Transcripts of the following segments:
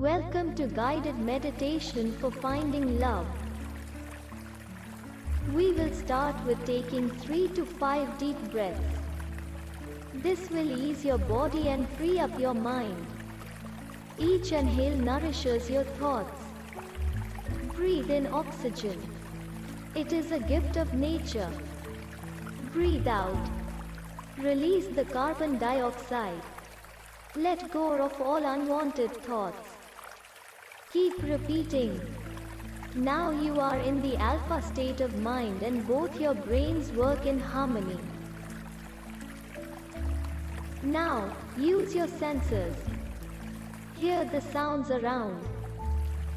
Welcome to guided meditation for finding love. We will start with taking 3 to 5 deep breaths. This will ease your body and free up your mind. Each inhale nourishes your thoughts. Breathe in oxygen. It is a gift of nature. Breathe out. Release the carbon dioxide. Let go of all unwanted thoughts. Keep repeating. Now you are in the alpha state of mind and both your brains work in harmony. Now, use your senses. Hear the sounds around.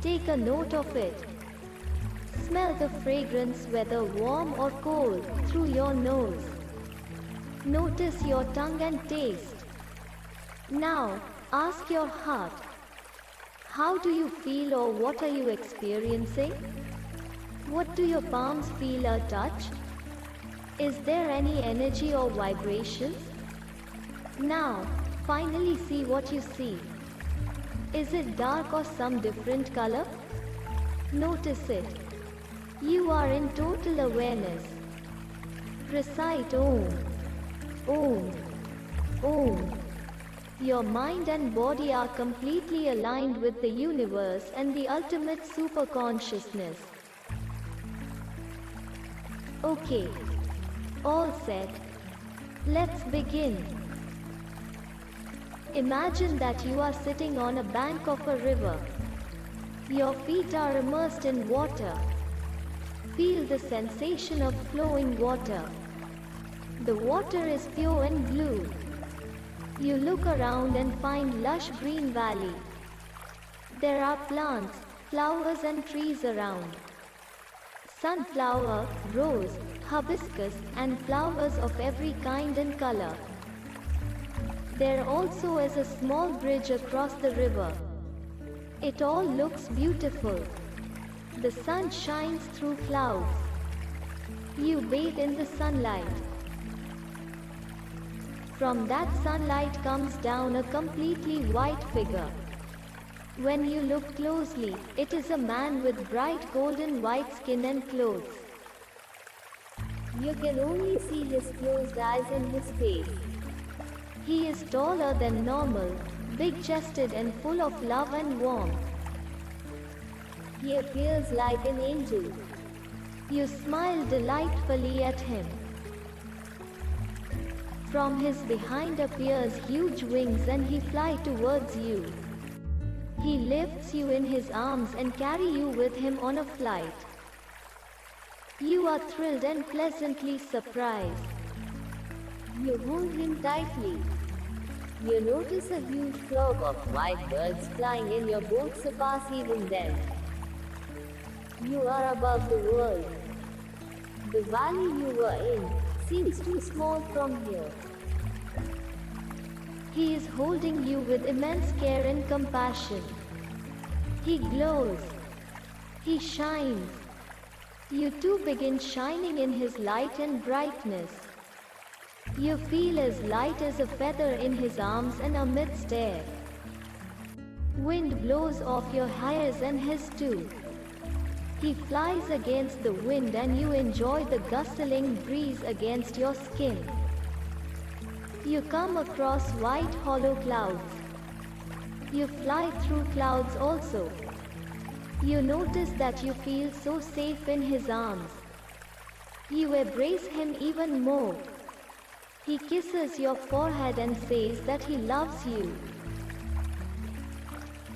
Take a note of it. Smell the fragrance, whether warm or cold, through your nose. Notice your tongue and taste. Now, ask your heart. How do you feel, or what are you experiencing? What do your palms feel or touch? Is there any energy or vibrations? Now, finally see what you see. Is it dark or some different color? Notice it. You are in total awareness. Recite Om. Om. Om. Your mind and body are completely aligned with the universe and the ultimate superconsciousness. Okay. All set. Let's begin. Imagine that you are sitting on a bank of a river. Your feet are immersed in water. Feel the sensation of flowing water. The water is pure and blue. You look around and find lush green valley. There are plants, flowers and trees around. Sunflower, rose, hibiscus and flowers of every kind and color. There also is a small bridge across the river. It all looks beautiful. The sun shines through clouds. You bathe in the sunlight. From that sunlight comes down a completely white figure. When you look closely, it is a man with bright golden white skin and clothes. You can only see his closed eyes and his face. He is taller than normal, big-chested and full of love and warmth. He appears like an angel. You smile delightfully at him. From his behind appears huge wings and he flies towards you. He lifts you in his arms and carry you with him on a flight. You are thrilled and pleasantly surprised. You hold him tightly. You notice a huge flock of white birds flying in your boat, surpass even them. You are above the world. The valley you were in seems too small from here. He is holding you with immense care and compassion. He glows. He shines. You too begin shining in his light and brightness. You feel as light as a feather in his arms and amidst air. Wind blows off your hairs and his too. He flies against the wind and you enjoy the gustling breeze against your skin. You come across white hollow clouds. You fly through clouds also. You notice that you feel so safe in his arms. You embrace him even more. He kisses your forehead and says that he loves you.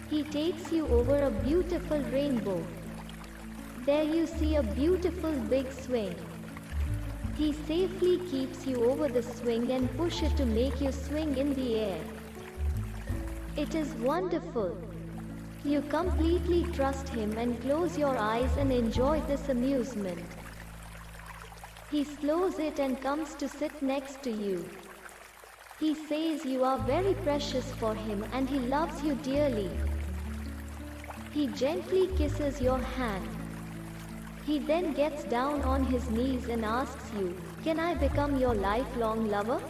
He takes you over a beautiful rainbow. There you see a beautiful big swing. He safely keeps you over the swing and pushes it to make you swing in the air. It is wonderful. You completely trust him and close your eyes and enjoy this amusement. He slows it and comes to sit next to you. He says you are very precious for him and he loves you dearly. He gently kisses your hand. He then gets down on his knees and asks you, "Can I become your lifelong lover?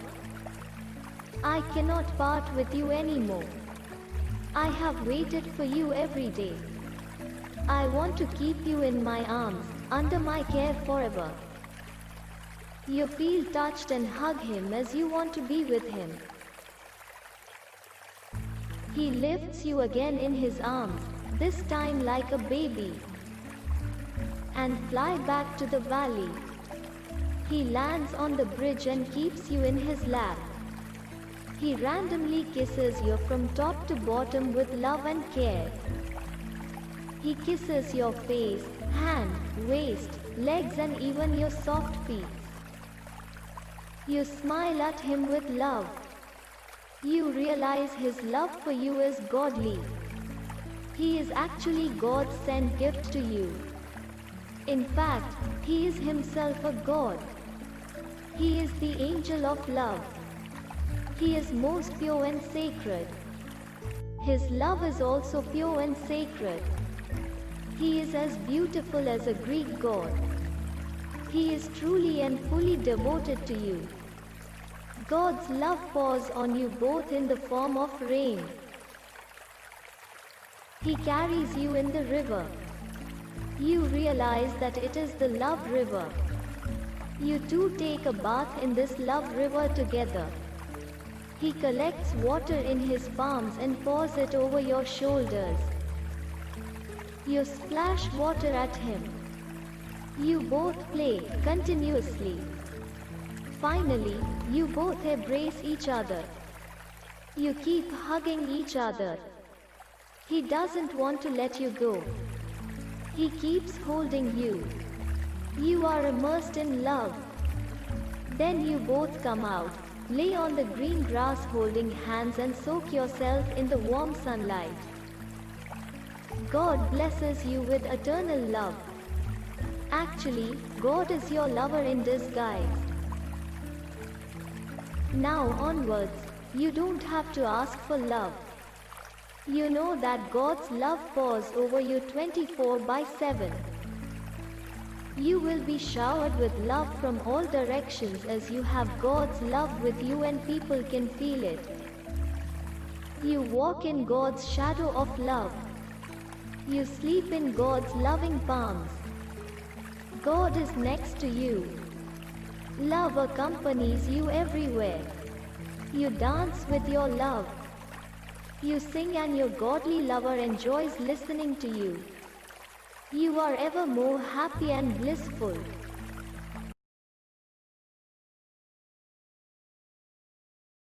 I cannot part with you anymore. I have waited for you every day. I want to keep you in my arms, under my care forever. You feel touched and hug him as you want to be with him. He lifts you again in his arms, this time like a baby, and fly back to the valley. He lands on the bridge and keeps you in his lap. He randomly kisses you from top to bottom with love and care. He kisses your face, hand, waist, legs and even your soft feet. You smile at him with love. You realize his love for you is godly. He is actually God's sent gift to you. In fact, he is himself a God. He is the angel of love. He is most pure and sacred. His love is also pure and sacred. He is as beautiful as a Greek god. He is truly and fully devoted to you. God's love pours on you both in the form of rain. He carries you in the river. You realize that it is the love river. You two take a bath in this love river together. He collects water in his palms and pours it over your shoulders. You splash water at him. You both play continuously. Finally, you both embrace each other. You keep hugging each other. He doesn't want to let you go. He keeps holding you. You are immersed in love. Then you both come out, lay on the green grass holding hands and soak yourself in the warm sunlight. God blesses you with eternal love. Actually, God is your lover in disguise. Now onwards, you don't have to ask for love. You know that God's love pours over you 24/7. You will be showered with love from all directions as you have God's love with you and people can feel it. You walk in God's shadow of love. You sleep in God's loving palms. God is next to you. Love accompanies you everywhere. You dance with your love. You sing and your godly lover enjoys listening to you. You are ever more happy and blissful.